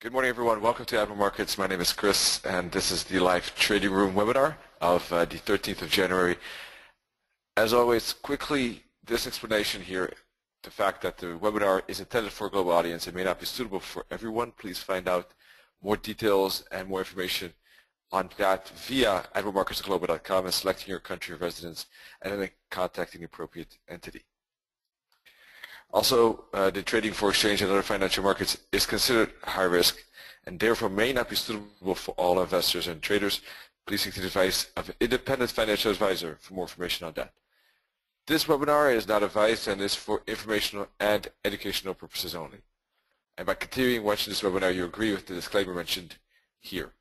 Good morning, everyone. Welcome to Admiral Markets. My name is Chris, and this is the live trading room webinar of the 13th of January. As always, quickly, this explanation here, the fact that the webinar is intended for a global audience. It may not be suitable for everyone. Please find out more details and more information on that via admiralmarketsglobal.com and selecting your country of residence and then contacting the appropriate entity. Also, the trading for exchange and other financial markets is considered high risk and therefore may not be suitable for all investors and traders. Please seek the advice of an independent financial advisor for more information on that. This webinar is not advice and is for informational and educational purposes only. And by continuing watching this webinar, you agree with the disclaimer mentioned here.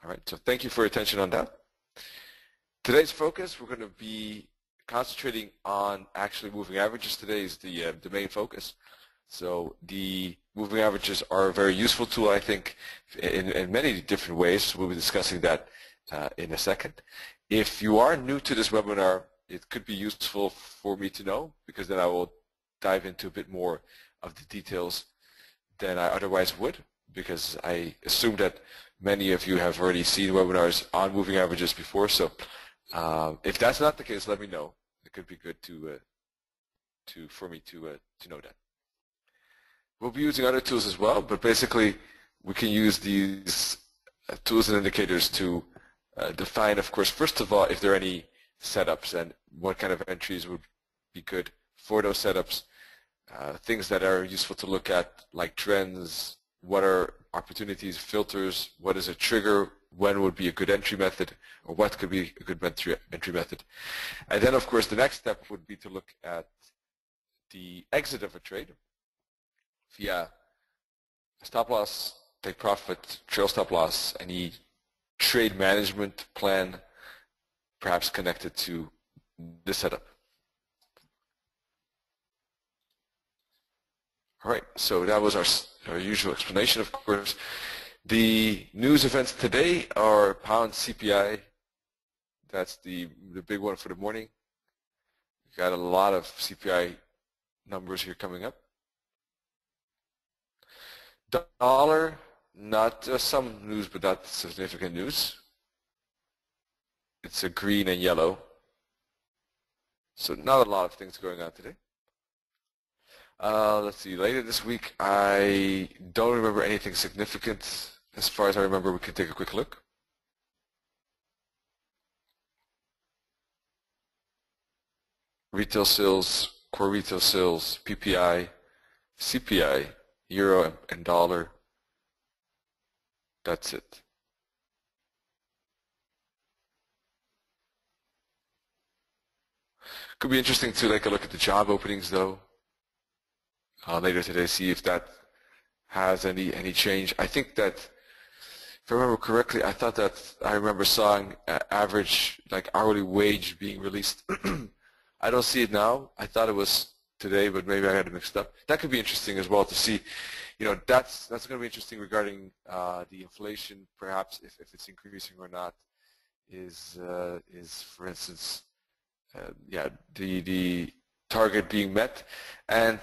All right, so thank you for your attention on that. Today's focus, we're going to be concentrating on actually moving averages. Today is the main focus. So the moving averages are a very useful tool, I think, in many different ways. We'll be discussing that in a second. If you are new to this webinar, it could be useful for me to know, because then I will dive into a bit more of the details than I otherwise would, because I assume that many of you have already seen webinars on moving averages before. So if that's not the case, let me know. It could be good for me to know that. We'll be using other tools as well, but basically we can use these tools and indicators to define, of course, first of all, if there are any setups and what kind of entries would be good for those setups. Things that are useful to look at, like trends, what are opportunities, filters, what is a trigger, when would be a good entry method, or what could be a good entry method. And then, of course, the next step would be to look at the exit of a trade via stop loss, take profit, trail stop loss, any trade management plan, perhaps connected to this setup. All right, so that was our usual explanation, of course. The news events today are pound CPI. That's the big one for the morning. We've got a lot of CPI numbers here coming up. Dollar, not some news, but not significant news. It's a green and yellow. So not a lot of things going on today. Let's see, later this week, I don't remember anything significant. As far as I remember, we can take a quick look. Retail sales, core retail sales, PPI, CPI, euro and dollar. That's it. Could be interesting to take a look at the job openings, though. Later today, see if that has any change. I think that, if I remember correctly, I thought that I remember seeing average, like hourly wage being released. I don't see it now. I thought it was today, but maybe I had it mixed up. That could be interesting as well to see. You know, that's going to be interesting regarding the inflation, perhaps if it's increasing or not. Is for instance, yeah, the target being met, and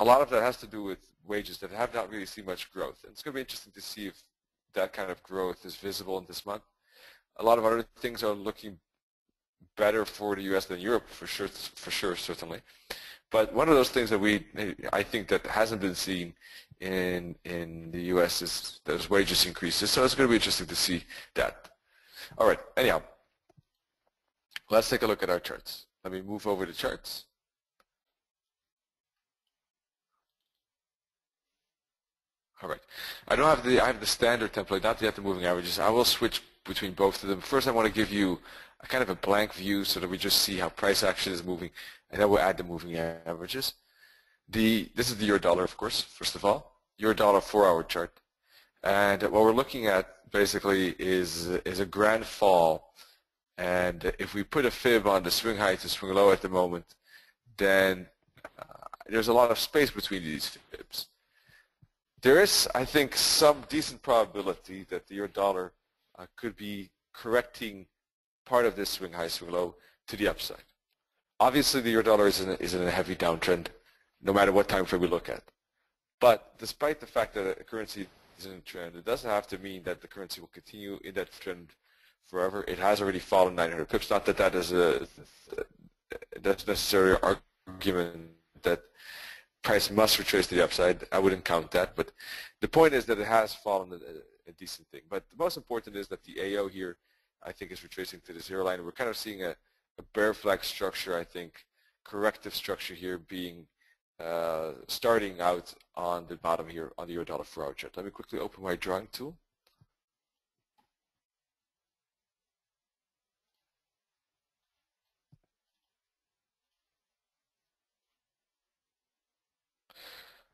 a lot of that has to do with wages that have not really seen much growth. And it's going to be interesting to see if that kind of growth is visible in this month. A lot of other things are looking better for the U.S. than Europe, for sure, certainly. But one of those things that I think that hasn't been seen in the U.S. is those wages increases. So it's going to be interesting to see that. All right, anyhow, let's take a look at our charts. Let me move over to charts. All right. I have the standard template, not yet the moving averages. I will switch between both of them. First, I want to give you a kind of a blank view so that we just see how price action is moving, and then we'll add the moving averages. This is the euro dollar, of course, first of all. Euro dollar 4-hour chart. And what we're looking at basically is a grand fall. And if we put a fib on the swing high to swing low at the moment, then there's a lot of space between these fibs. There is, I think, some decent probability that the euro dollar could be correcting part of this swing high, swing low to the upside. Obviously, the euro dollar is in a heavy downtrend, no matter what time frame we look at. But despite the fact that a currency decent trend. It doesn't have to mean that the currency will continue in that trend forever. It has already fallen 900 pips. Not that that is that's necessarily an argument that price must retrace to the upside. I wouldn't count that, but the point is that it has fallen a decent thing. But the most important is that the AO here, I think, is retracing to the zero line. We're kind of seeing a bear flag structure, I think, corrective structure here being starting out on the bottom here on the euro-dollar 4-hour chart. Let me quickly open my drawing tool.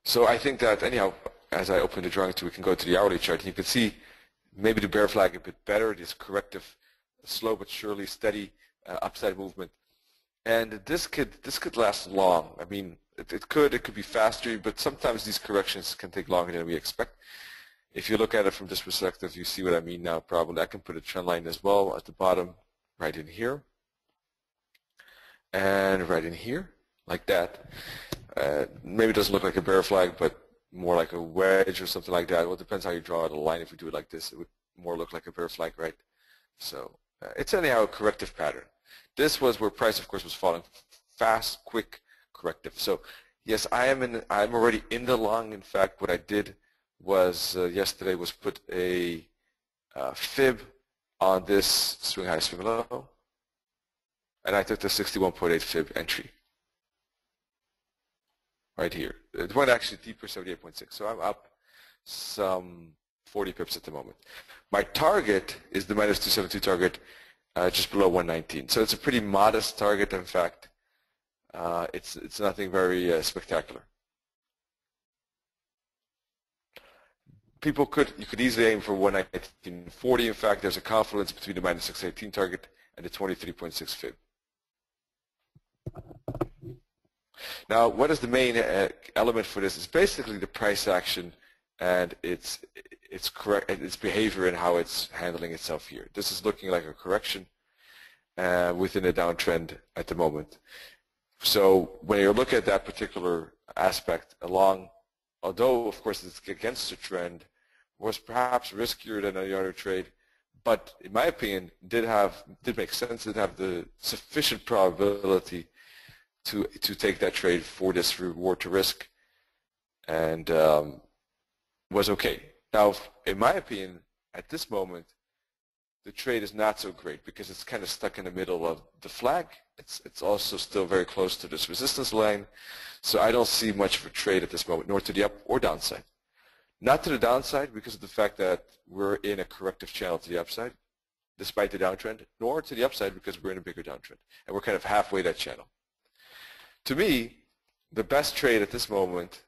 So I think that anyhow, as I open the drawing tool, we can go to the hourly chart. And you can see maybe the bear flag a bit better. This corrective, slow but surely steady upside movement. And this could last long. I mean, it could be faster, but sometimes these corrections can take longer than we expect. If you look at it from this perspective, you see what I mean now. Probably I can put a trend line as well at the bottom, right in here, and right in here, like that. Maybe it doesn't look like a bear flag, but more like a wedge or something like that. Well, it depends how you draw the line. If you do it like this, it would more look like a bear flag, right? So it's anyhow a corrective pattern. This was where price, of course, was falling fast, quick, corrective. So yes, I'm already in the long. In fact, what I did was yesterday was put a fib on this swing high, swing low, and I took the 61.8 fib entry right here. It went actually deeper, 78.6. So I'm up some 40 pips at the moment. My target is the minus 272 target, just below 119. So it's a pretty modest target. In fact, it's nothing very spectacular. You could easily aim for 119.40. In fact, there's a confluence between the minus 618 target and the 23.6 fib. Now, what is the main element for this? It's basically the price action and its behavior and how it's handling itself here. This is looking like a correction within a downtrend at the moment. So when you look at that particular aspect along, although of course it's against the trend, was perhaps riskier than any other trade, but in my opinion did make sense, did have the sufficient probability to take that trade for this reward to risk, and was okay. Now, in my opinion, at this moment, the trade is not so great because it's kind of stuck in the middle of the flag. It's also still very close to this resistance line, so I don't see much of a trade at this moment, nor to the up or downside. Not to the downside because of the fact that we're in a corrective channel to the upside, despite the downtrend, nor to the upside because we're in a bigger downtrend, and we're kind of halfway that channel. To me, the best trade at this moment,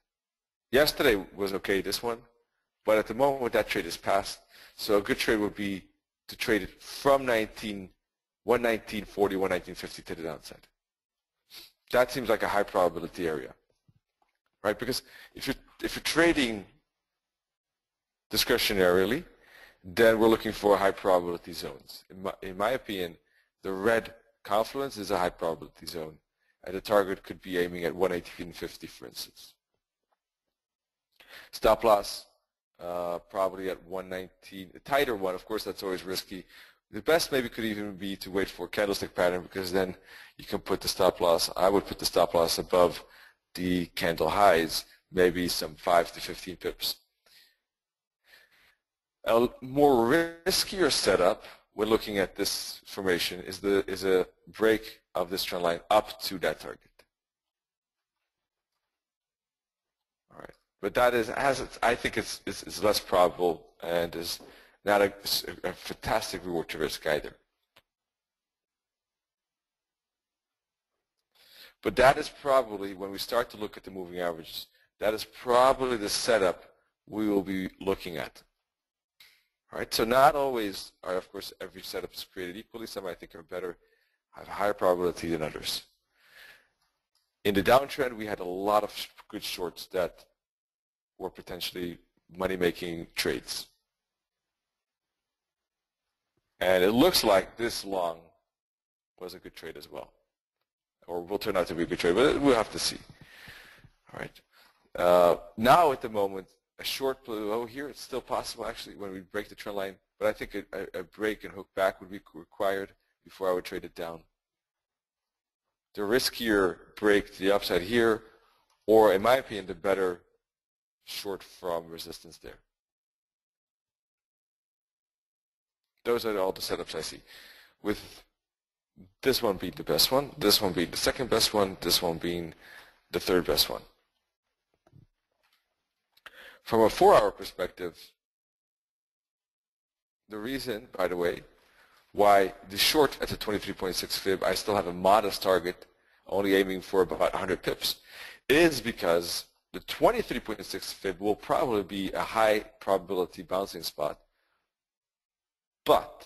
yesterday was okay, this one, but at the moment that trade is passed, so a good trade would be to trade it from 119.40, 119.50 to the downside. That seems like a high probability area, right? Because if you're trading discretionarily, then we're looking for high probability zones. In my opinion, the red confluence is a high probability zone, and the target could be aiming at 118.50, for instance. Stop loss probably at 119. A tighter one, of course, that's always risky. The best maybe could even be to wait for a candlestick pattern, because then you can put the stop loss. I would put the stop loss above the candle highs, maybe some 5 to 15 pips. A more riskier setup when looking at this formation is a break of this trend line up to that target. All right, but that is, I think it's less probable and is not a fantastic reward to risk either. But that is probably, when we start to look at the moving averages, that is probably the setup we will be looking at. All right, so not always are, of course, every setup is created equally. Some I think are better, have a higher probability than others. In the downtrend, we had a lot of good shorts that were potentially money-making trades. And it looks like this long was a good trade as well, or will turn out to be a good trade, but we'll have to see. All right. Now at the moment, a short below here. It's still possible actually when we break the trend line, but I think a break and hook back would be required before I would trade it down. The riskier break to the upside here, or in my opinion, the better short from resistance there. Those are all the setups I see, with this one being the best one, this one being the second best one, this one being the third best one. From a 4-hour perspective, the reason, by the way, why the short at the 23.6 fib, I still have a modest target, only aiming for about 100 pips, is because the 23.6 fib will probably be a high probability bouncing spot. But,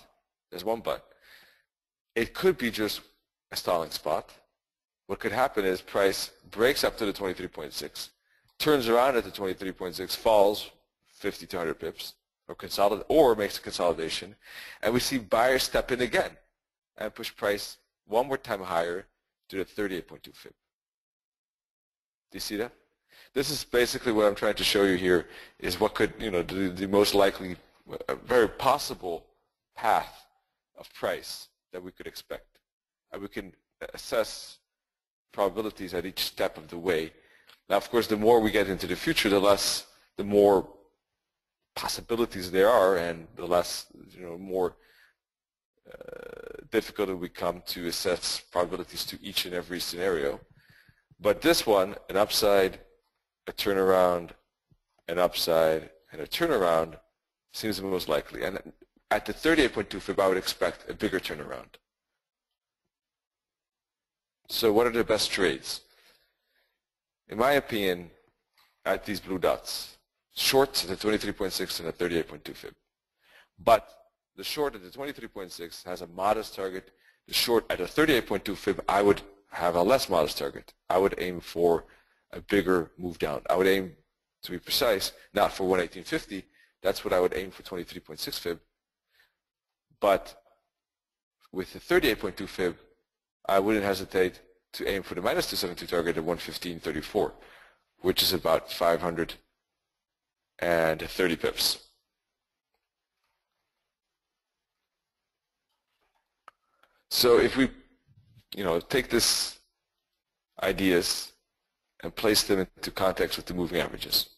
there's one but, it could be just a stalling spot. What could happen is price breaks up to the 23.6, turns around at the 23.6, falls 50 to 100 pips, or makes a consolidation, and we see buyers step in again and push price one more time higher to the 38.2 fib. Do you see that? This is basically what I'm trying to show you here, is what could, the most likely, very possible path of price that we could expect. And we can assess probabilities at each step of the way. Now, of course, the more we get into the future, the more possibilities there are, and the less, more difficult it will become to assess probabilities to each and every scenario. But this one, an upside, a turnaround, an upside, and a turnaround, seems the most likely. And at the 38.2 fib, I would expect a bigger turnaround. So what are the best trades? In my opinion, at these blue dots, shorts at the 23.6 and the 38.2 fib. But the short at the 23.6 has a modest target. The short at the 38.2 fib, I would have a less modest target. I would aim for a bigger move down. I would aim, to be precise, not for 118.50. That's what I would aim for 23.6 fib. But with the 38.2 fib, I wouldn't hesitate to aim for the minus 272 target at 115.34, which is about 530 pips. So if we, take these ideas and place them into context with the moving averages,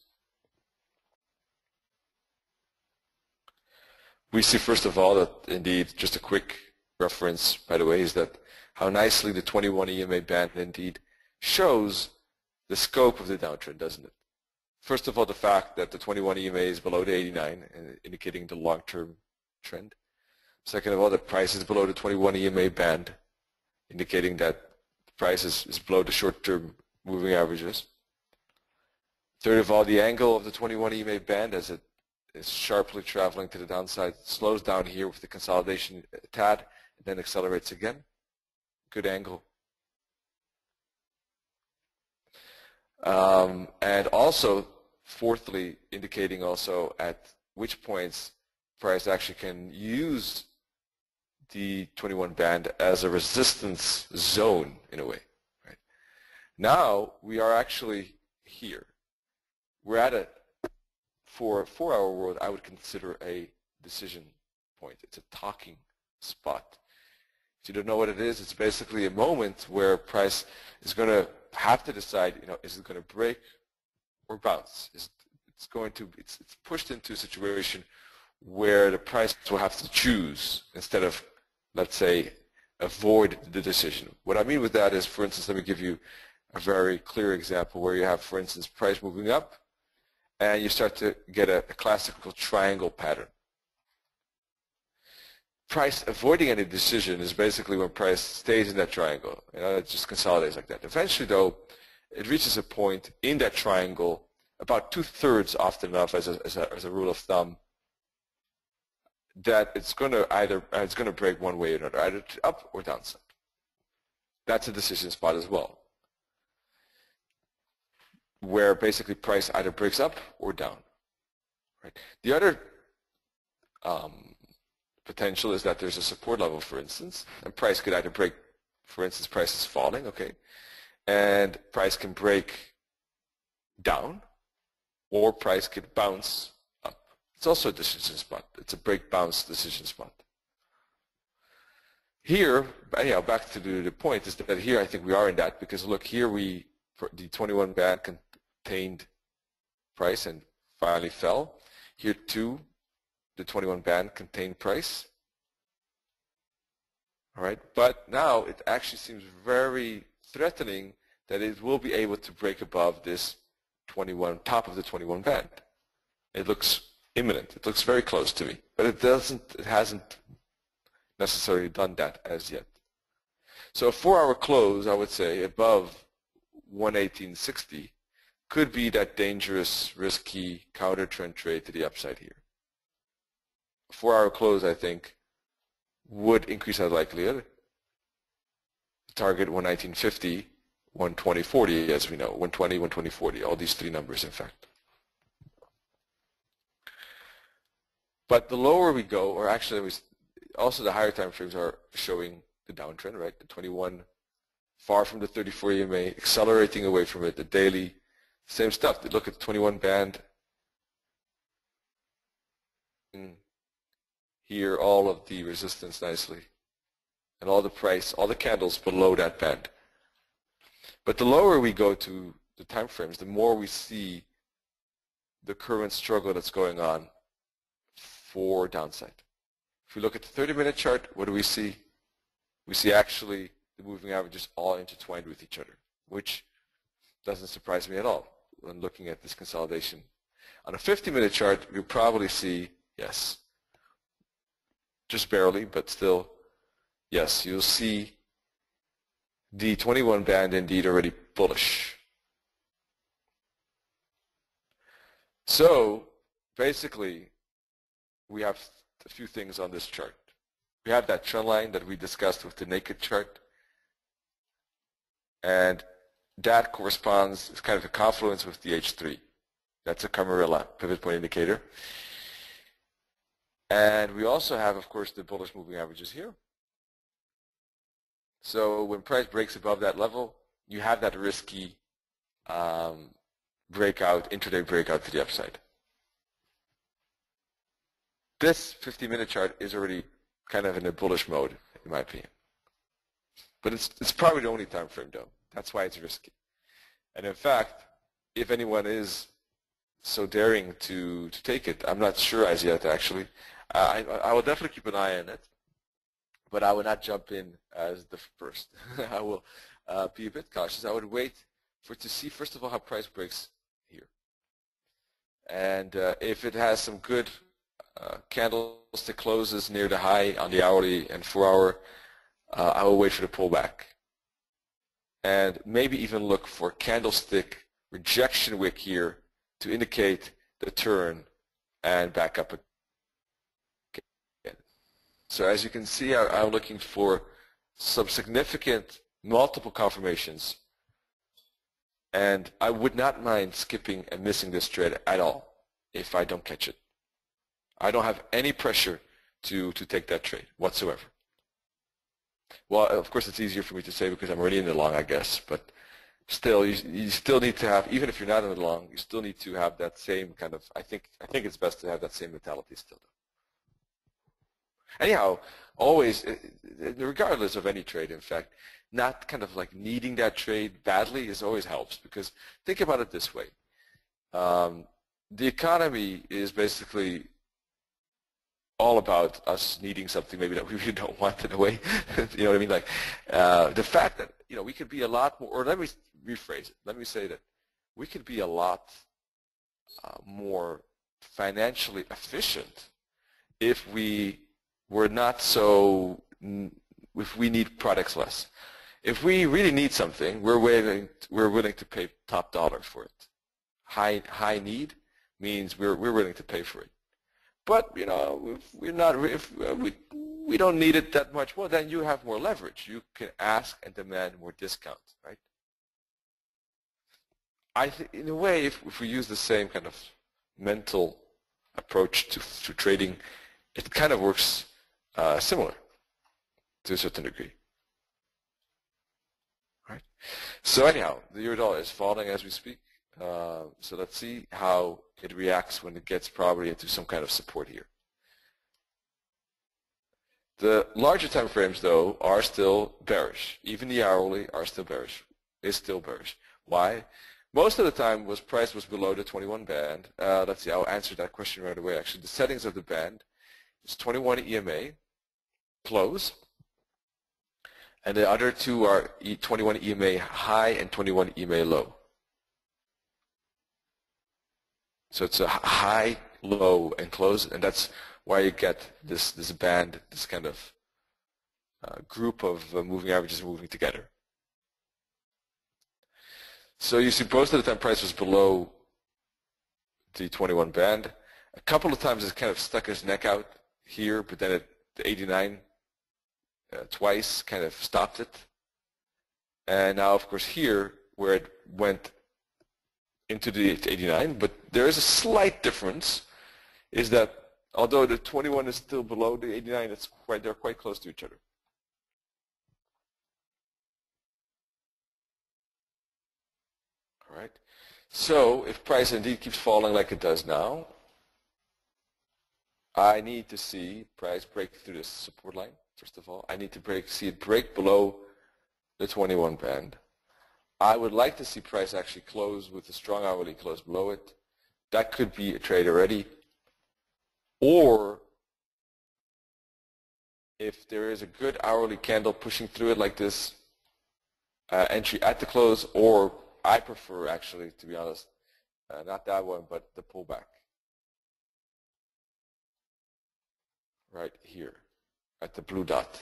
we see first of all that indeed, just a quick reference, by the way, is that how nicely the 21 EMA band indeed shows the scope of the downtrend, doesn't it? First of all, the fact that the 21 EMA is below the 89, indicating the long-term trend. Second of all, the price is below the 21 EMA band, indicating that the price is below the short-term moving averages. Third of all, the angle of the 21 EMA band, as it is sharply traveling to the downside, slows down here with the consolidation a tad, and then accelerates again. Good angle. And also, fourthly, indicating also at which points price actually can use the 21 band as a resistance zone in a way. Right? Now we are actually here. We're at a, for a 4-hour world, I would consider a decision point. It's a talking spot. If you don't know what it is, it's basically a moment where price is going to have to decide, is it going to break or bounce? It's pushed into a situation where the price will have to choose instead of, let's say, avoid the decision. What I mean with that is, for instance, let me give you a very clear example where you have, for instance, price moving up and you start to get a classical triangle pattern. Price avoiding any decision is basically when price stays in that triangle. It just consolidates like that. Eventually, though, it reaches a point in that triangle, about 2/3 often enough as a rule of thumb, that it's going to break one way or another, either up or downside. That's a decision spot as well, where basically price either breaks up or down. Right. The other potential is that there's a support level, for instance, and price could either break, for instance, price is falling, okay, and price can break down, or price could bounce up. It's also a decision spot. It's a break bounce decision spot. Here, anyhow, back to the point is that here I think we are in that, because look, here the 21 band contained price and finally fell. Here too, the 21 band contained price. All right, but now it actually seems very threatening that it will be able to break above this 21, top of the 21 band. It looks imminent. It looks very close to me, but it hasn't necessarily done that as yet. So a 4-hour close, I would say, above 118.60 could be that dangerous, risky counter trend trade to the upside here. A 4-hour close, I think, would increase that likelihood. Target 119.50, 120.40, as we know, 120, 120.40, all these three numbers, in fact. But the lower we go, or actually also the higher time frames are showing the downtrend, right? The 21 far from the 34 EMA, accelerating away from it. The daily, same stuff. They look at the 21 band. Here, all of the resistance nicely, and all the price, all the candles below that band. But the lower we go to the time frames, the more we see the current struggle that's going on for downside. If we look at the 30-minute chart, what do we see? We see actually the moving averages all intertwined with each other, which doesn't surprise me at all when looking at this consolidation. On a 50-minute chart, you'll probably see, yes, just barely, but still, yes, you'll see the 21 band indeed already bullish. So basically, we have a few things on this chart. We have that trend line that we discussed with the naked chart, and that corresponds, it's kind of a confluence with the H3. That's a Camarilla pivot point indicator. And we also have, of course, the bullish moving averages here. So when price breaks above that level, you have that risky breakout, intraday breakout to the upside. This 50-minute chart is already kind of in a bullish mode, in my opinion. But it's probably the only time frame, though. That's why it's risky. And in fact, if anyone is so daring to take it, I'm not sure as yet, actually. I will definitely keep an eye on it, but I will not jump in as the first. I will be a bit cautious. I would wait to see, first of all, how price breaks here. And if it has some good candlestick closes near the high on the hourly and 4-hour, I will wait for the pullback. And maybe even look for candlestick rejection wick here to indicate the turn and back up again. So as you can see, I'm looking for some significant multiple confirmations, and I would not mind skipping and missing this trade at all if I don't catch it. I don't have any pressure to take that trade whatsoever. Well, of course, it's easier for me to say because I'm already in the long, I guess, but still, you still need to have, even if you're not in the long, you still need to have that same kind of, I think it's best to have that same mentality still. Anyhow, always, regardless of any trade, in fact, not kind of like needing that trade badly always helps, because think about it this way. The economy is basically all about us needing something maybe that we really don't want in a way. You know what I mean? Like the fact that, you know, we could be a lot more, or let me rephrase it. Let me say that we could be a lot more financially efficient if we were not so, if we need products less. If we really need something, we're willing to pay top dollar for it. High need means we're willing to pay for it. But you know, if we don't need it that much, well, then you have more leverage. You can ask and demand more discount, right? I think, in a way, if we use the same kind of mental approach to trading, it kind of works similar to a certain degree. Right? So anyhow, the euro dollar is falling as we speak. So let's see how it reacts when it gets probably into some kind of support here. The larger time frames, though, are still bearish. Even the hourly are still bearish. Is still bearish. Why? Most of the time price was below the 21 band. Let's see, I'll answer that question right away. Actually, the settings of the band is 21 EMA, close. And the other two are 21 EMA high and 21 EMA low. So it's a high, low, and close, and that's why you get this band, this kind of group of moving averages moving together. So you see most of the time price was below the 21 band. A couple of times it kind of stuck its neck out here, but then the 89 twice kind of stopped it. And now, of course, here where it went into the 89, but there is a slight difference, is that although the 21 is still below the 89, they're quite close to each other. All right. So if price indeed keeps falling like it does now, I need to see price break through this support line. First of all, I need to see it break below the 21 band. I would like to see price actually close with a strong hourly close below it. That could be a trade already. Or if there is a good hourly candle pushing through it like this, entry at the close, or I prefer actually, to be honest, not that one, but the pullback. Right here at the blue dot.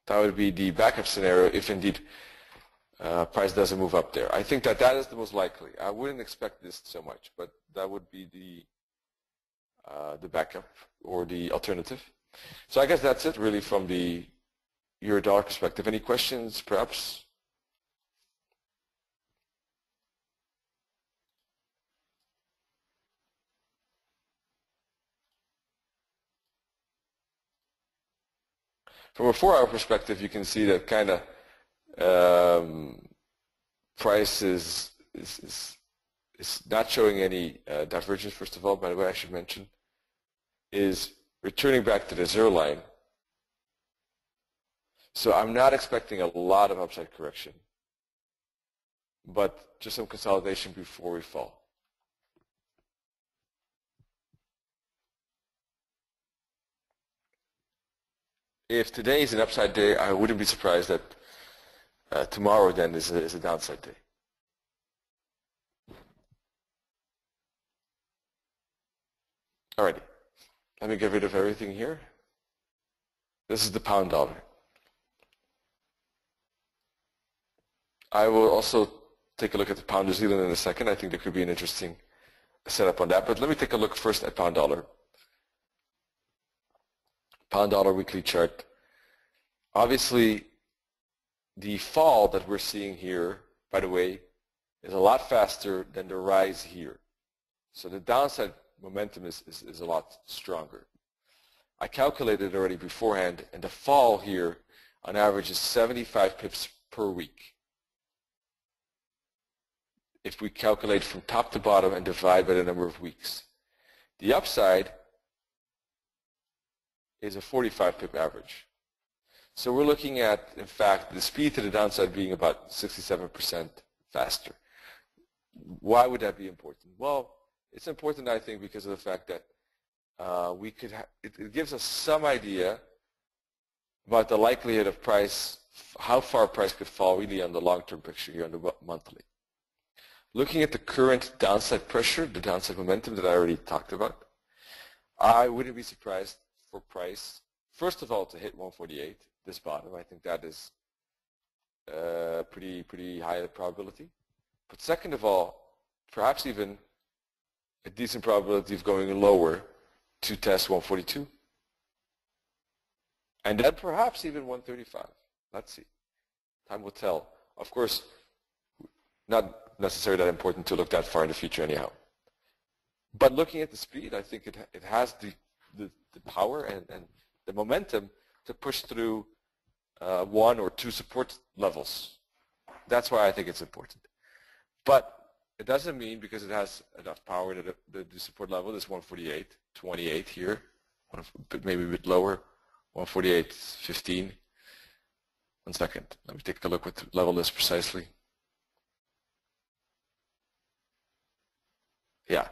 That would be the backup scenario if indeed price doesn't move up there. I think that is the most likely. I wouldn't expect this so much, but that would be the backup or the alternative. So I guess that's it really from the euro-dollar perspective. Any questions perhaps? From a 4-hour perspective, you can see that kind of price is not showing any divergence, first of all, by the way, I should mention, is returning back to the zero line. So I'm not expecting a lot of upside correction, but just some consolidation before we fall. If today is an upside day, I wouldn't be surprised that tomorrow then is a downside day. Alrighty, let me get rid of everything here. This is the pound dollar. I will also take a look at the pound New Zealand in a second. I think there could be an interesting setup on that, but let me take a look first at pound dollar. Pound dollar weekly chart. Obviously, the fall that we're seeing here, by the way, is a lot faster than the rise here. So the downside momentum is a lot stronger. I calculated already beforehand, and the fall here on average is 75 pips per week. If we calculate from top to bottom and divide by the number of weeks. The upside is a 45 pip average. So we're looking at, in fact, the speed to the downside being about 67% faster. Why would that be important? Well, it's important, I think, because of the fact that it gives us some idea about the likelihood of price, how far price could fall really on the long-term picture here on the monthly. Looking at the current downside pressure, the downside momentum that I already talked about, I wouldn't be surprised for price, first of all, to hit 148, this bottom. I think that is pretty high probability. But second of all, perhaps even a decent probability of going lower to test 142. And then perhaps even 135. Let's see. Time will tell. Of course, not necessarily that important to look that far in the future anyhow. But looking at the speed, I think it has the power and the momentum to push through one or two support levels. That's why I think it's important. But it doesn't mean because it has enough power that the support level is 148.28 here, maybe a bit lower, 148.15. 1 second. Let me take a look what the level is precisely. Yeah,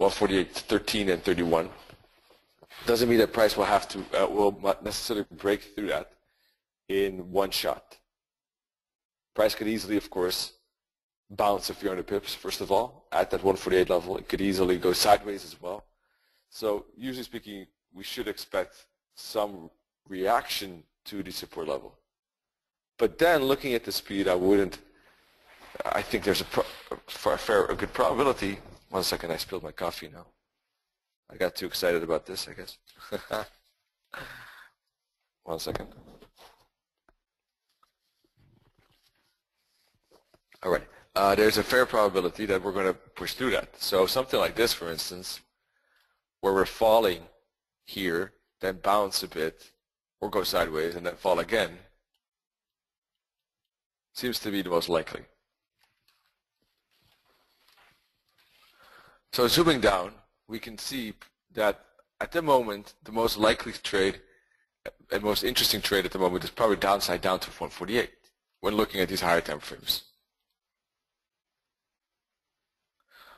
148.13 and 31. Doesn't mean that price will have to will not necessarily break through that in one shot. Price could easily, of course, bounce a few hundred pips. First of all, at that 148 level, it could easily go sideways as well. So, usually speaking, we should expect some reaction to the support level. But then, looking at the speed, I think there's a good probability. 1 second, I spilled my coffee now. I got too excited about this, I guess. 1 second. All right. There's a fair probability that we're going to push through that. So something like this, for instance, where we're falling here, then bounce a bit, or go sideways, and then fall again, seems to be the most likely. So zooming down, we can see that at the moment, the most likely trade and most interesting trade at the moment is probably downside down to 148 when looking at these higher time frames.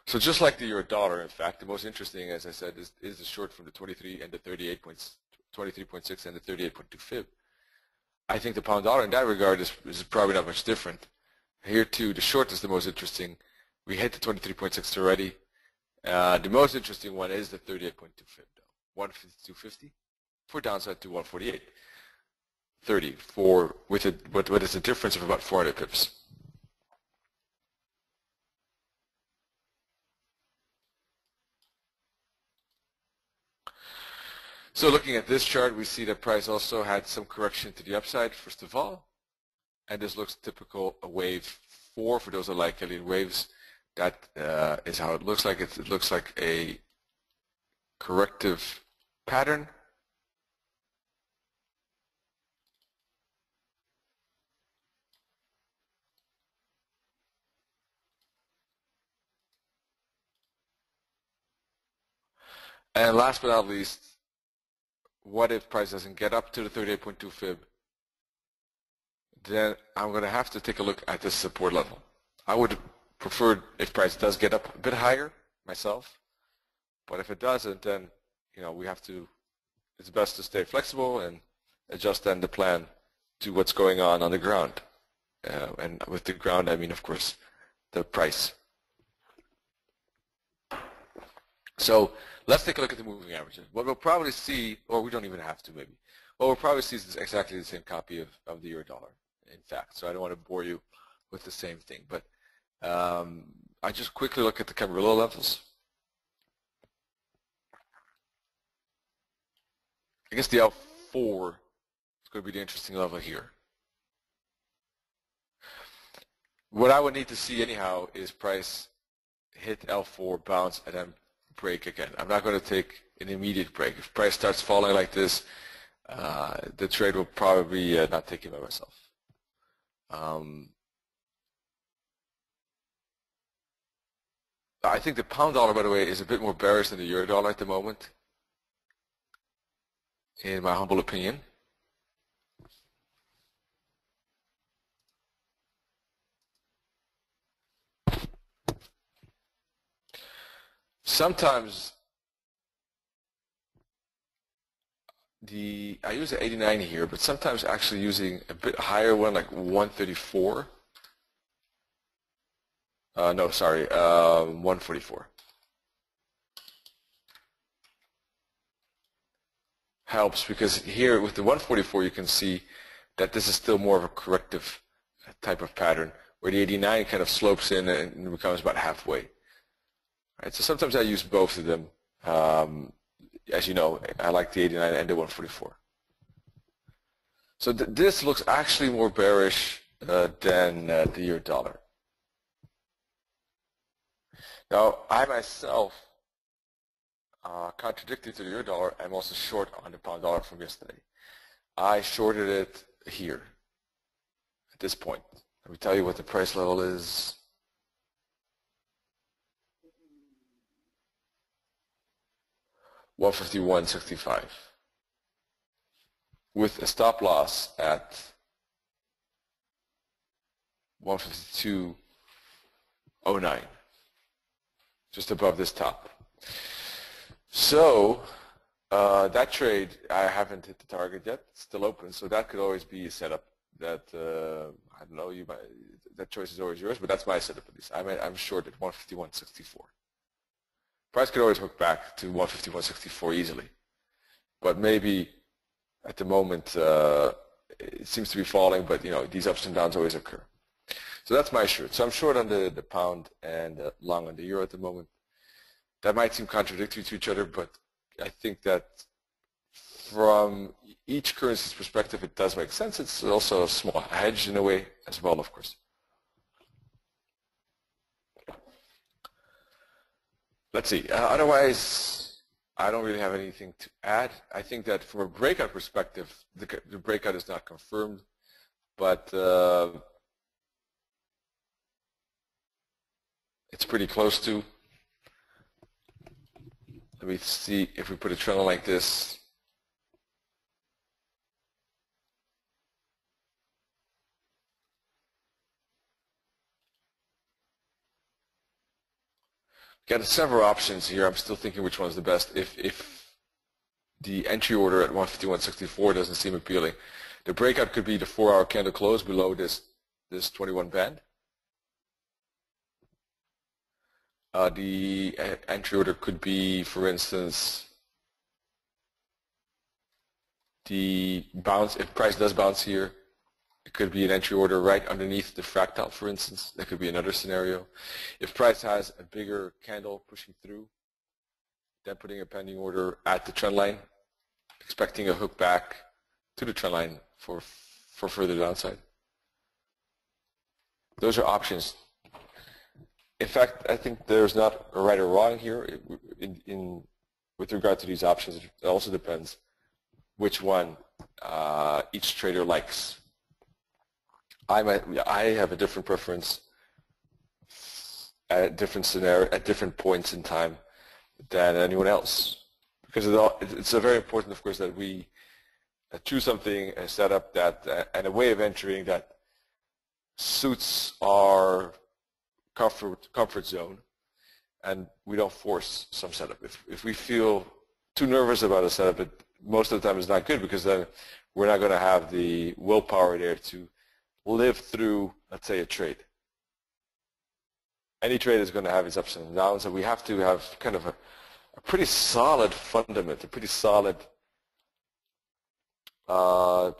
So just like the euro dollar, in fact, the most interesting, as I said, is the short from the 23 and the 23.6 and the 38.2 fib. I think the pound dollar in that regard is probably not much different. Here too, the short is the most interesting. We hit the 23.6 already. The most interesting one is the 38.2 fib, though, 152.50 for downside to 148.30 for with what is a difference of about 400 pips. So looking at this chart, we see that price also had some correction to the upside, first of all, and this looks typical a wave 4 for those who like alien waves. That is how it looks like. It looks like a corrective pattern. And last but not least, what if price doesn't get up to the 38.2 fib? Then I'm going to have to take a look at this support level. I would prefer if price does get up a bit higher myself, but if it doesn't, then we have to. It's best to stay flexible and adjust then the plan to what's going on the ground. And with the ground, I mean, of course, the price. So let's take a look at the moving averages. What we'll probably see, or we don't even have to maybe, what we'll probably see is exactly the same copy of the euro dollar, in fact. So I don't want to bore you with the same thing. But I just quickly look at the Camarillo levels. I guess the L4 is going to be the interesting level here. What I would need to see anyhow is price hit L4, bounce, and then break again. I'm not going to take an immediate break. If price starts falling like this, the trade will probably not take it by myself. I think the pound dollar, by the way, is a bit more bearish than the euro dollar at the moment, in my humble opinion. Sometimes I use the 89 here, but sometimes actually using a bit higher one, like 134. No, sorry, 144. Helps because here with the 144 you can see that this is still more of a corrective type of pattern, where the 89 kind of slopes in and becomes about halfway. Right, so sometimes I use both of them. As you know, I like the 89 and the 144. So this looks actually more bearish than the euro dollar. Now, I myself, contradictory to the euro dollar, I'm also short on the pound dollar from yesterday. I shorted it here at this point. Let me tell you what the price level is. $151.65 with a stop loss at 152.09, just above this top. So that trade, I haven't hit the target yet. It's still open, so that could always be a setup. That I don't know. That choice is always yours, but that's my setup at least. I'm short at 151.64. Price could always hook back to 151.64 easily, but maybe at the moment it seems to be falling. But you know, these ups and downs always occur. So that's my short. So I'm short on the pound and long on the euro at the moment. That might seem contradictory to each other, but I think that from each currency's perspective, it does make sense. It's also a small hedge in a way as well, of course. Let's see. Otherwise, I don't really have anything to add. I think that from a breakout perspective, the breakout is not confirmed, but it's pretty close to. Let me see if we put a trend line like this. Got several options here. I'm still thinking which one's the best. If the entry order at 151.64 doesn't seem appealing, the breakout could be the 4-hour candle close below this 21 band. The entry order could be, for instance, the bounce. If price does bounce here, it could be an entry order right underneath the fractal, for instance. That could be another scenario. If price has a bigger candle pushing through, then putting a pending order at the trend line, expecting a hook back to the trend line for further downside. Those are options. In fact, I think there's not a right or wrong here with regard to these options. It also depends which one each trader likes. I have a different preference at different points in time than anyone else, because it's very important, of course, that we choose something, a setup that and a way of entering that suits our comfort zone, and we don't force some setup. If we feel too nervous about a setup, it most of the time is not good, because then we're not going to have the willpower there to live through, let's say, a trade. Any trade is going to have its ups and downs, and we have to have kind of a pretty solid fundament, a pretty solid, how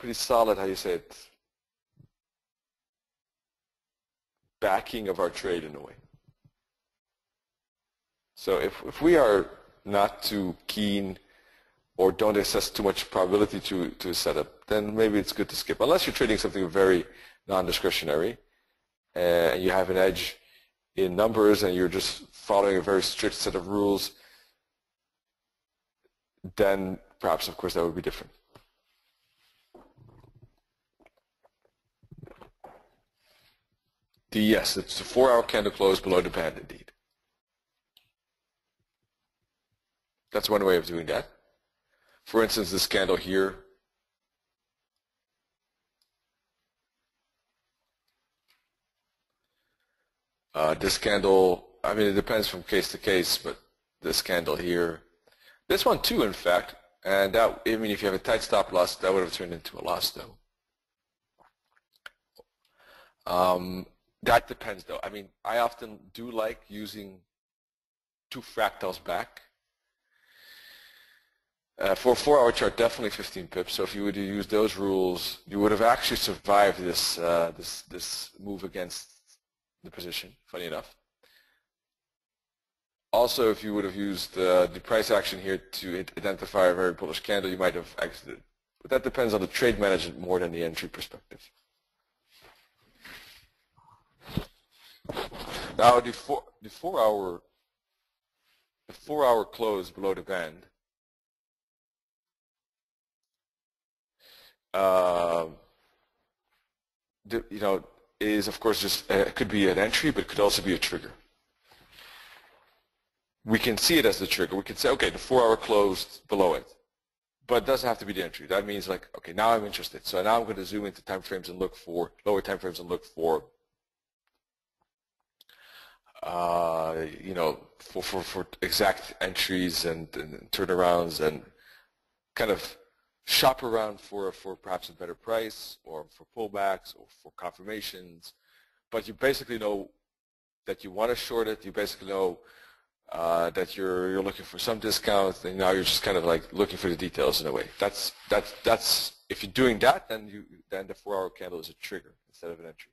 you say it, backing of our trade in a way. So if we are not too keen or don't assess too much probability to a setup, then maybe it's good to skip. Unless you're trading something very non-discretionary and you have an edge in numbers and you're just following a very strict set of rules, then perhaps, of course, that would be different. Yes, it's a 4-hour candle close below the band indeed. That's one way of doing that. For instance, this candle here, this candle, I mean, it depends from case to case, but this candle here, this one too, in fact, and that, I mean, if you have a tight stop loss, that would have turned into a loss, though. That depends, though. I mean, I often do like using 2 fractals back. For a 4-hour chart, definitely 15 pips. So if you were to use those rules, you would have actually survived this this move against the position, funny enough. Also, if you would have used the price action here to identify a very bullish candle, you might have exited. But that depends on the trade management more than the entry perspective. Now, the 4-hour close below the band, is of course just it could be an entry, but it could also be a trigger. We can see it as the trigger. We can say, okay, the 4-hour closed below it, but it doesn't have to be the entry. That means like, okay, now I'm interested. So now I'm going to zoom into time frames and look for lower time frames and look for, for exact entries and turnarounds and kind of shop around for perhaps a better price or for pullbacks or for confirmations. But you basically know that you want to short it. You basically know that you're looking for some discount, and now you're just kind of like looking for the details in a way. That's if you're doing that, then the 4-hour candle is a trigger instead of an entry.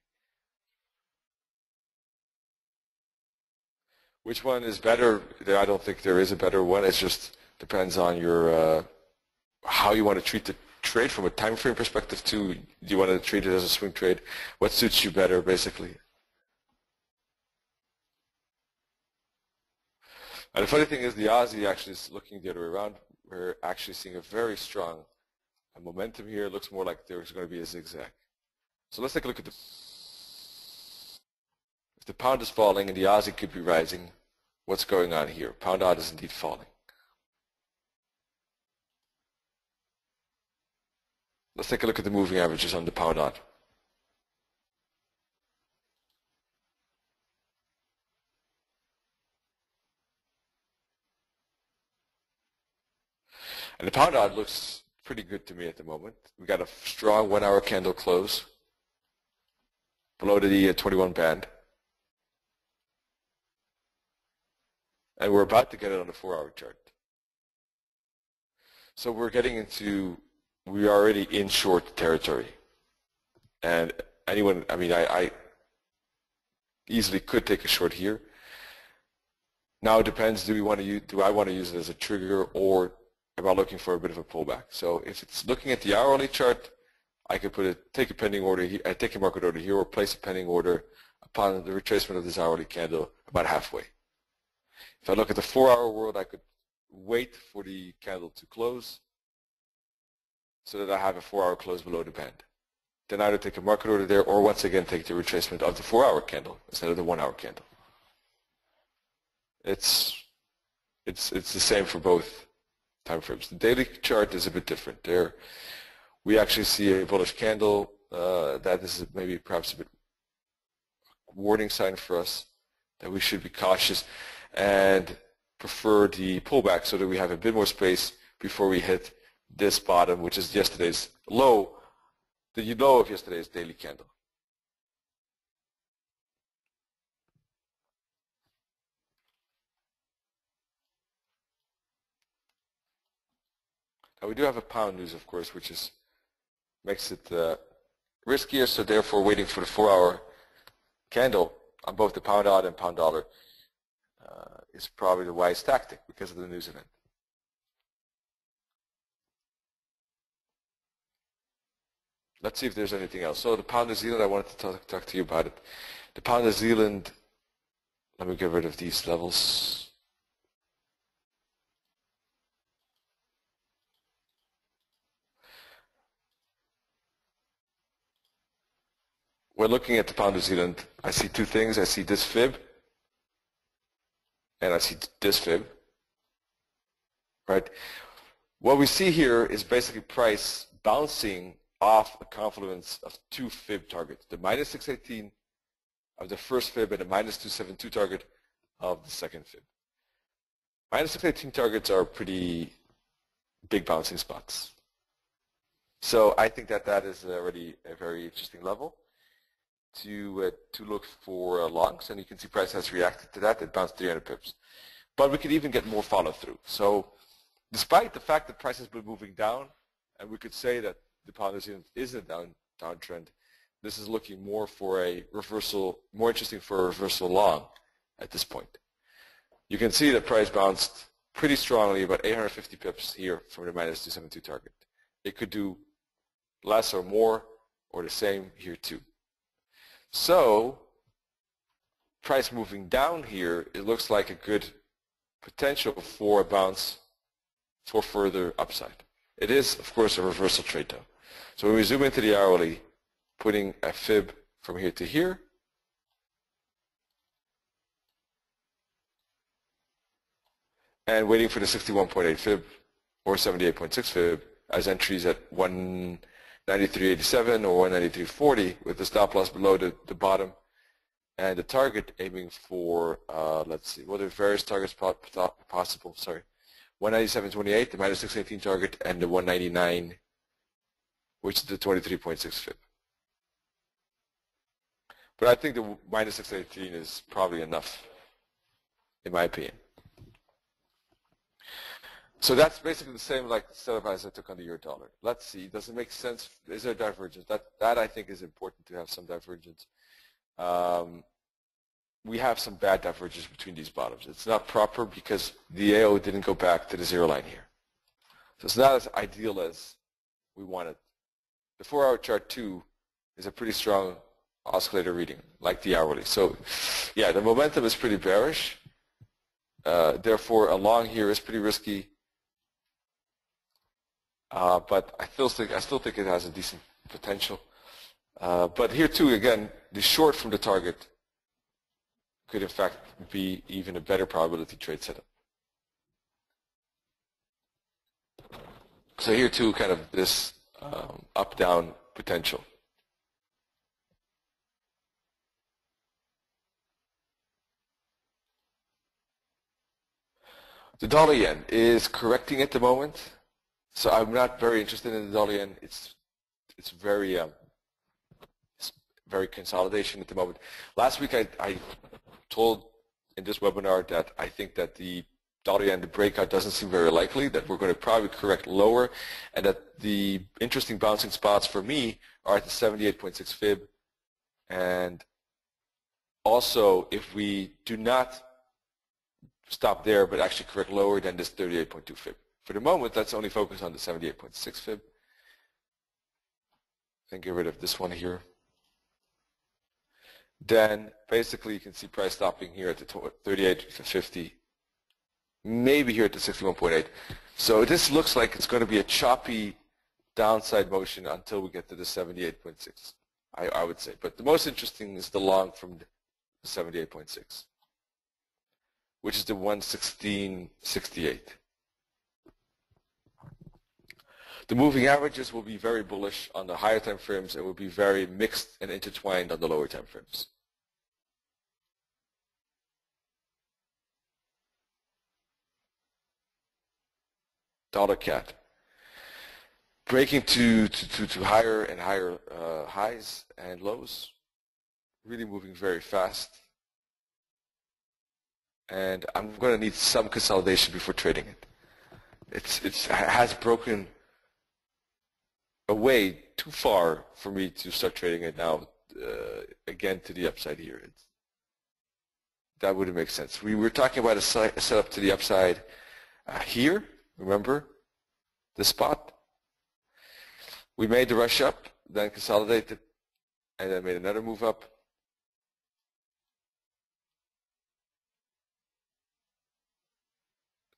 Which one is better? I don't think there is a better one. It just depends on your how you want to treat the trade from a time frame perspective too. Do you want to treat it as a swing trade? What suits you better, basically? And the funny thing is, the Aussie actually is looking the other way around. We're actually seeing a very strong momentum here. It looks more like there's going to be a zigzag. So let's take a look at if the pound is falling and the Aussie could be rising, what's going on here? Pound odd is indeed falling. Let's take a look at the moving averages on the pound odd. And the pound odd looks pretty good to me at the moment. We got a strong 1-hour candle close below the 21 band. And we're about to get it on the 4-hour chart. So we're getting into, we're already in short territory. And anyone, I mean, I easily could take a short here. Now it depends, do I want to use it as a trigger, or am I looking for a bit of a pullback? So if it's looking at the hourly chart, I could take a pending order here, take a market order here, or place a pending order upon the retracement of this hourly candle about halfway. If I look at the 4-hour world, I could wait for the candle to close so that I have a 4-hour close below the band. Then either take a market order there, or once again take the retracement of the 4-hour candle instead of the 1-hour candle. It's the same for both time frames. The daily chart is a bit different. There, we actually see a bullish candle. That is maybe perhaps a bit warning sign for us that we should be cautious and prefer the pullback so that we have a bit more space before we hit this bottom, which is yesterday's low, the low of yesterday's daily candle. Now we do have a pound news, of course, which makes it riskier, so therefore waiting for the 4-hour candle on both the pound odd and pound dollar is probably the wise tactic because of the news event. Let's see if there's anything else. So the pound New Zealand, I wanted to talk to you about it. The pound New Zealand, let me get rid of these levels. When looking at the pound New Zealand, I see two things. I see this fib, and I see this fib, right? What we see here is basically price bouncing off a confluence of two fib targets, the minus 618 of the first fib and the minus 272 target of the second fib. Minus 618 targets are pretty big bouncing spots. So I think that is already a very interesting level to look for longs, and you can see price has reacted to that. It bounced 300 pips. But we could even get more follow through. So despite the fact that price has been moving down, and we could say that the pound is in a downtrend, this is looking more for a reversal, more interesting for a reversal long at this point. You can see that price bounced pretty strongly, about 850 pips here from the minus 272 target. It could do less or more, or the same here too. So price moving down here, it looks like a good potential for a bounce for further upside. It is, of course, a reversal trade though. So when we zoom into the hourly, putting a fib from here to here, and waiting for the 61.8 fib or 78.6 fib as entries at 193.87 or 193.40 with the stop loss below the bottom, and the target aiming for, let's see, well, there's various targets possible, sorry. 197.28, the minus 618 target, and the 199, which is the 23.6 fib. But I think the minus 618 is probably enough, in my opinion. So that's basically the same like setup as I took on the euro dollar. Let's see, does it make sense? Is there divergence? That I think is important to have some divergence. We have some bad divergence between these bottoms. It's not proper because the AO didn't go back to the zero line here. So it's not as ideal as we wanted. The 4-hour chart too is a pretty strong oscillator reading, like the hourly. So yeah, the momentum is pretty bearish. Therefore, a long here is pretty risky. But I still think it has a decent potential. But here too, again, the short from the target could in fact be even a better probability trade setup. So here too, kind of this up-down potential. The dollar yen is correcting at the moment, so I'm not very interested in the dollar yen. It's very consolidation at the moment. Last week I told in this webinar that I think that the dollar yen, the breakout doesn't seem very likely, that we're going to probably correct lower, and that the interesting bouncing spots for me are at the 78.6 fib, and also if we do not stop there but actually correct lower than this 38.2 fib. For the moment, let's only focus on the 78.6 fib. Then get rid of this one here. Then basically you can see price stopping here at the 38.50, maybe here at the 61.8. So this looks like it's going to be a choppy downside motion until we get to the 78.6, I would say. But the most interesting is the long from the 78.6, which is the 116.68. The moving averages will be very bullish on the higher time frames and will be very mixed and intertwined on the lower time frames. Dollar CAD breaking to higher and higher highs and lows, really moving very fast. And I'm going to need some consolidation before trading it. It has broken away too far for me to start trading it now again to the upside here. That wouldn't make sense. We were talking about a setup to the upside here, remember the spot? We made the rush up, then consolidated, and then made another move up.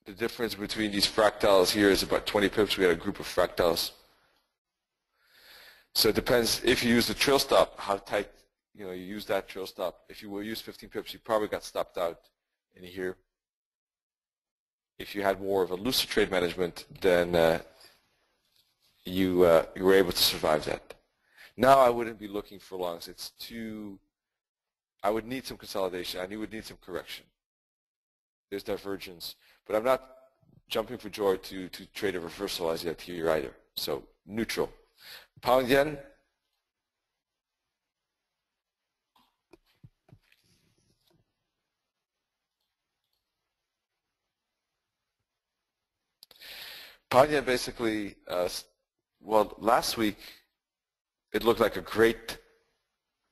The difference between these fractals here is about 20 pips. We had a group of fractals. So it depends if you use the trail stop, how tight, you use that trail stop. If you will use 15 pips, you probably got stopped out in here. If you had more of a looser trade management, then you were able to survive that. Now I wouldn't be looking for longs. It's too, I would need some consolidation. I would need some correction. There's divergence. But I'm not jumping for joy to trade a reversal as yet here either. So neutral. Pound yen. Pound yen basically, well, last week it looked like a great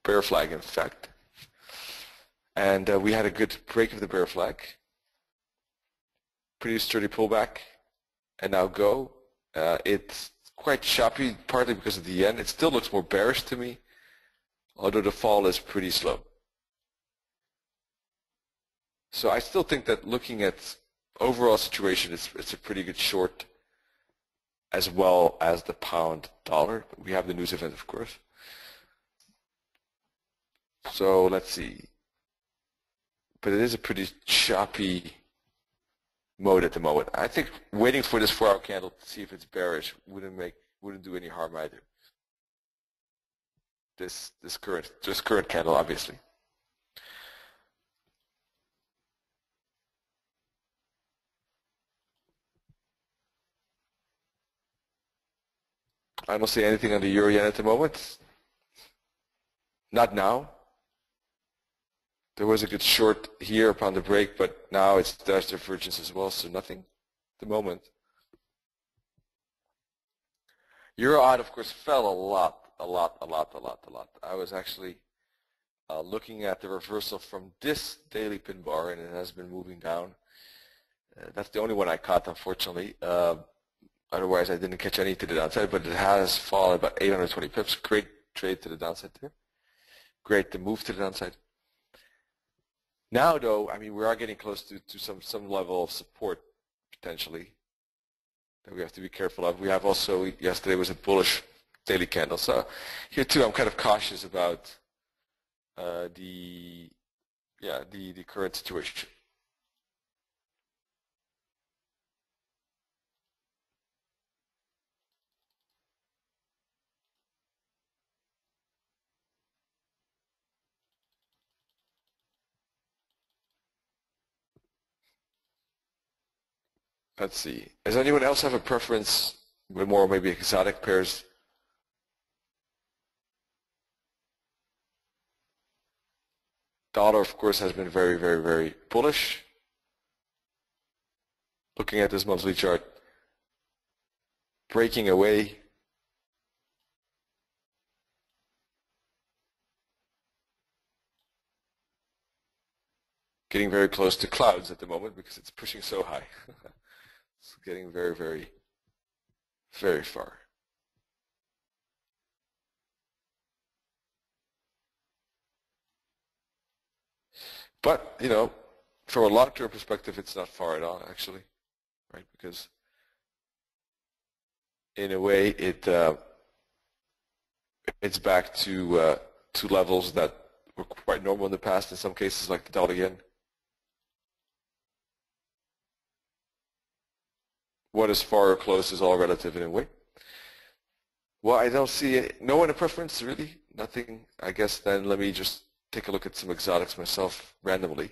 bear flag, in fact. And we had a good break of the bear flag. Pretty sturdy pullback. And now go. It's quite choppy, partly because of the yen. It still looks more bearish to me, although the fall is pretty slow. So I still think that looking at overall situation, it's a pretty good short, as well as the pound dollar. We have the news event, of course. So let's see. But it is a pretty choppy mode at the moment. I think waiting for this 4-hour candle to see if it's bearish wouldn't do any harm either. This current candle, obviously. I don't see anything on the euro yen at the moment. Not now. There was a good short here upon the break, but now there's divergence as well, so nothing at the moment. Euro odd, of course, fell a lot. I was actually looking at the reversal from this daily pin bar, and it has been moving down. That's the only one I caught, unfortunately. Otherwise, I didn't catch any to the downside, but it has fallen about 820 pips. Great trade to the downside there. Great to move to the downside. Now, though, I mean, we are getting close to some level of support, potentially, that we have to be careful of. We have also, yesterday was a bullish daily candle. So here, too, I'm kind of cautious about the current situation. Let's see. Does anyone else have a preference with more maybe exotic pairs? Dollar, of course, has been very, very, very bullish. Looking at this monthly chart, breaking away. Getting very close to clouds at the moment because it's pushing so high. It's getting very, very, very far. But, you know, from a long-term perspective, it's not far at all, actually, right? Because in a way, it's back to levels that were quite normal in the past in some cases, like the dollar yen. What is far or close is all relative in a way. Well, I don't see no one a preference, really. Nothing. I guess then let me just take a look at some exotics myself randomly.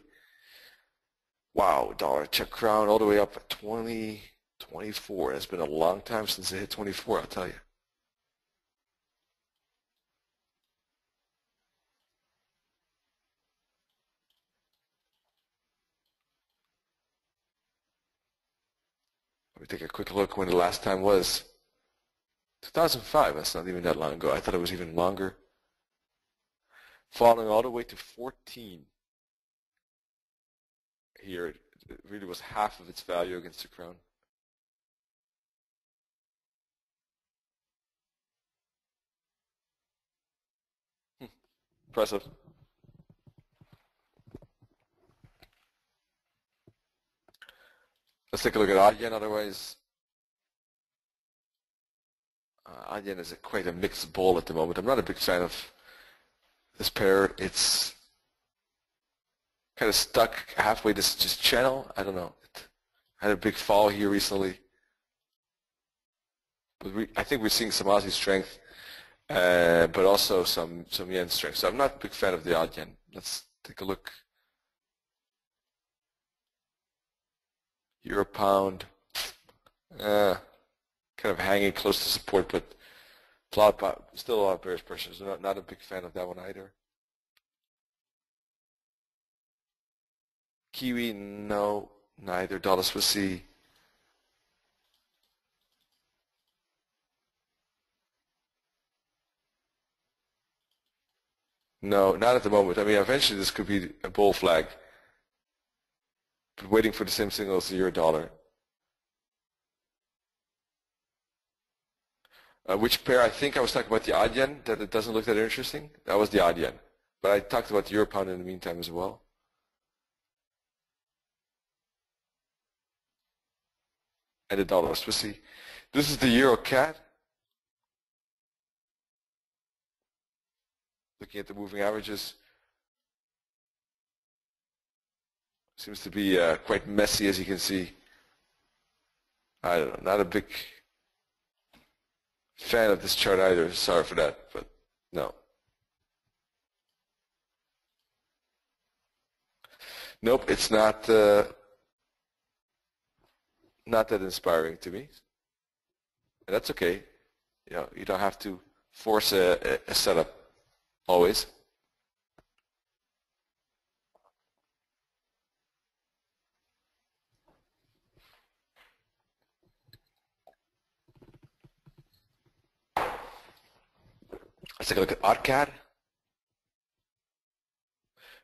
Wow, dollar Czech crown all the way up at 2024. It's been a long time since it hit 24, I'll tell you. Let me take a quick look when the last time was. 2005, that's not even that long ago. I thought it was even longer. Falling all the way to 14. Here, it really was half of its value against the crown. Impressive. Let's take a look at odd yen. Otherwise, odd yen is quite a mixed bowl at the moment. I'm not a big fan of this pair. It's kind of stuck halfway this channel. I don't know. It had a big fall here recently. But I think we're seeing some Aussie strength, but also some yen strength. So I'm not a big fan of the odd yen. Let's take a look. Euro pound, kind of hanging close to support, but still a lot of bearish pressure. So not a big fan of that one either. Kiwi, no, neither. Dollar Swissy. No, not at the moment. I mean, eventually this could be a bull flag. But waiting for the same signal as the euro dollar. Which pair? I think I was talking about the odd yen, that it doesn't look that interesting. That was the odd yen. But I talked about the euro pound in the meantime as well. and the dollar Swissy. This is the Euro CAD. Looking at the moving averages. Seems to be quite messy, as you can see. I don't know, not a big fan of this chart either. Sorry for that, but no. Nope, it's not not that inspiring to me. And that's okay. You know, you don't have to force a setup always. Let's take a look at AutoCAD.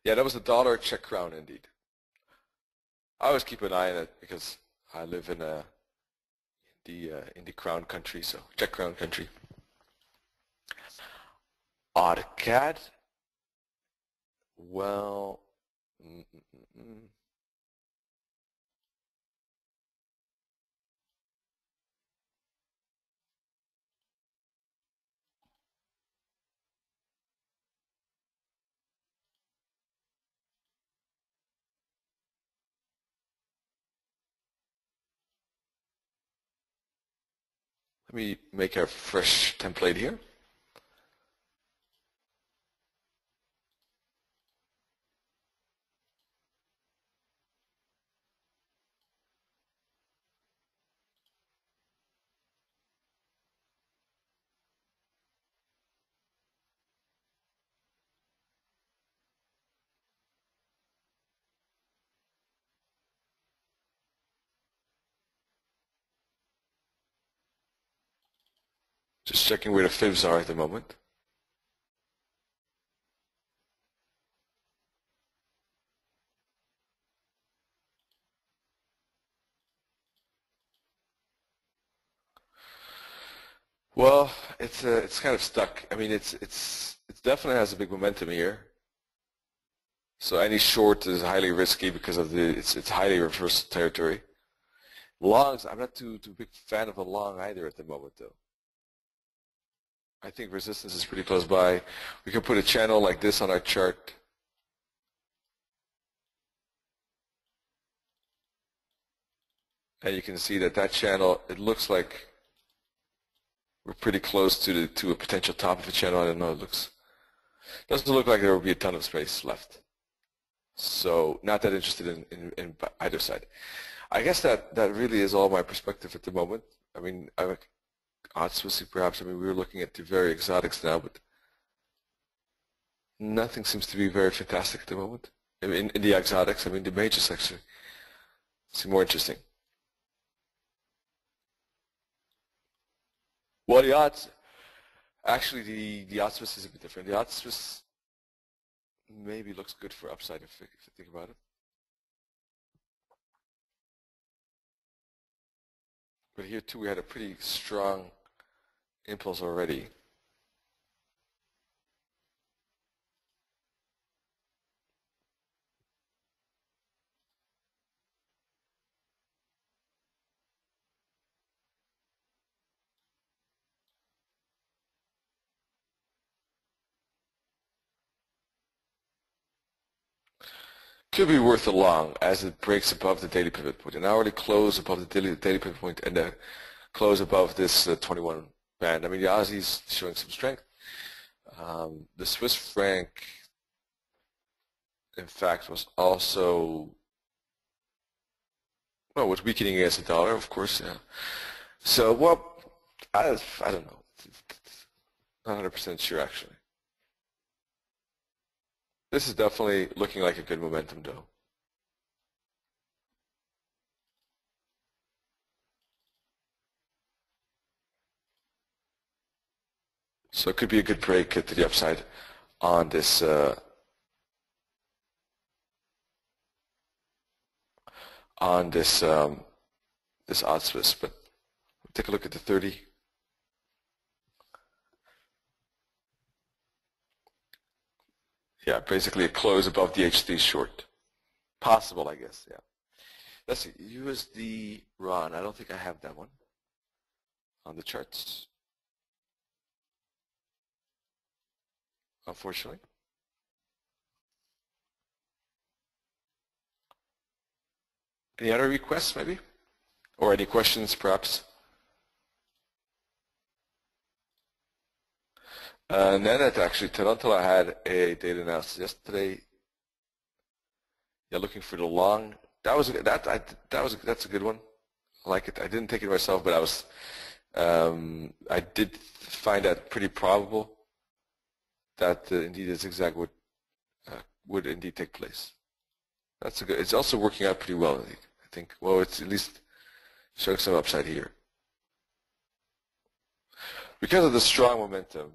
Yeah, that was the dollar Czech crown indeed. I always keep an eye on it because I live in the crown country, so Czech crown country. AutoCAD. Well, let me make a fresh template here. Just checking where the fibs are at the moment. Well, it's kind of stuck. I mean, it definitely has a big momentum here. So any short is highly risky because of it's highly reversed territory. Longs, I'm not too big fan of a long either at the moment though. I think resistance is pretty close by. We can put a channel like this on our chart. And you can see that channel, it looks like we're pretty close to a potential top of the channel. I don't know, doesn't look like there will be a ton of space left. So not that interested in either side. I guess that really is all my perspective at the moment. I mean, odds perhaps. I mean, we were looking at the very exotics now, but nothing seems to be very fantastic at the moment. In the exotics, I mean, the majors actually seem more interesting. Well, the odds, actually, the odds Swiss is a bit different. The odds Swiss maybe looks good for upside if you think about it. But here too, we had a pretty strong impulse already. Could be worth a long as it breaks above the daily pivot point. An hourly close above the daily pivot point and a close above this 21 band. I mean, the Aussie's showing some strength. The Swiss franc, in fact, was also, well, was weakening against the dollar, of course. Yeah. So, well, I don't know. Not 100% sure, actually. This is definitely looking like a good momentum, though. So it could be a good break to the upside on this this odd Swiss. But take a look at the 30. Yeah, basically a close above the HT short. Possible, I guess, yeah. Let's see, USD RON. I don't think I have that one on the charts, unfortunately. Any other requests, maybe? Or any questions, perhaps? And then it actually, until I had a data analysis yesterday. Yeah, looking for the long. That's a good one. I like it. I didn't take it myself, but I did find that pretty probable that indeed a zigzag would indeed take place. That's a good. It's also working out pretty well, I think. Well, it's at least showing some upside here because of the strong momentum.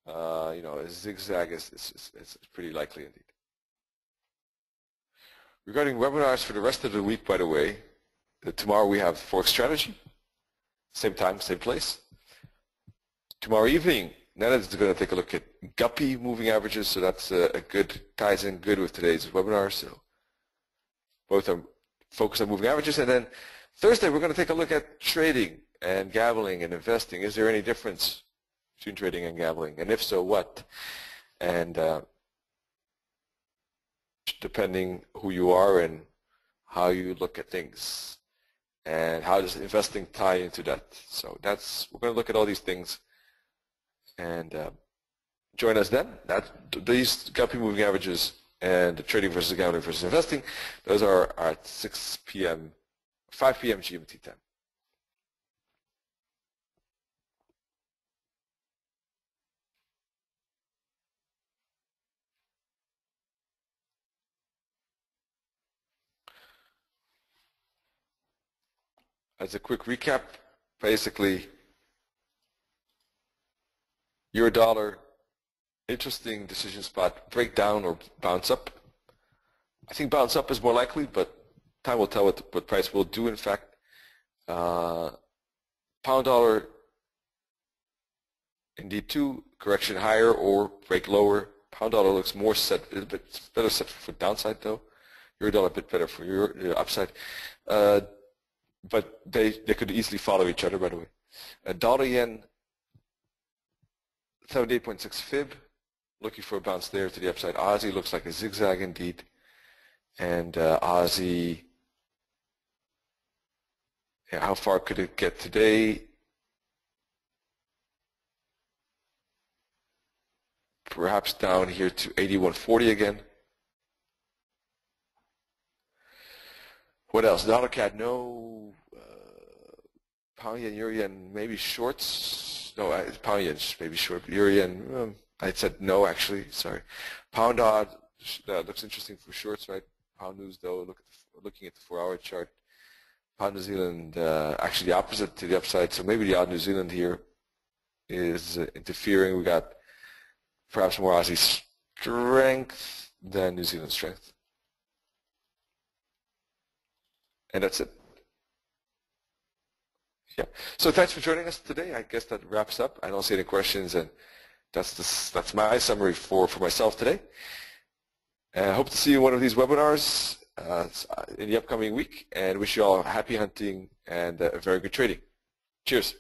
A zigzag is pretty likely indeed. Regarding webinars for the rest of the week, by the way, tomorrow we have Forex strategy, same time, same place. Tomorrow evening, Nana is going to take a look at guppy moving averages, so that's a good, ties in good with today's webinar. So both are focused on moving averages. And then Thursday, we're going to take a look at trading and gambling and investing. Is there any difference between trading and gambling? And if so, what? And depending who you are and how you look at things, and how does investing tie into that. So we're going to look at all these things, and join us then. These guppy moving averages and the trading versus gambling versus investing, those are at 5 p.m. GMT time. As a quick recap, basically, euro dollar, interesting decision spot, break down or bounce up. I think bounce up is more likely, but time will tell what price will do. In fact, pound dollar, indeed too, correction higher or break lower. Pound dollar looks more set, a little bit better set for downside though. Euro dollar a bit better for your upside. But they could easily follow each other, by the way. Dollar yen, 78.6 fib, looking for a bounce there to the upside. Aussie looks like a zigzag indeed. And Aussie, yeah, how far could it get today? Perhaps down here to 81.40 again. What else? Dollar CAD, no. Pound yen, euro yen, maybe shorts. No, pound yen maybe short. Euro yen, I said no actually. Sorry. Pound odd looks interesting for shorts, right? Pound news though. Looking at the 4-hour chart. Pound New Zealand actually the opposite to the upside. So maybe the odd New Zealand here is interfering. We got perhaps more Aussie strength than New Zealand strength. And that's it. Yeah. So thanks for joining us today. I guess that wraps up. I don't see any questions, and that's my summary for myself today. And I hope to see you in one of these webinars in the upcoming week, and wish you all happy hunting and very good trading. Cheers.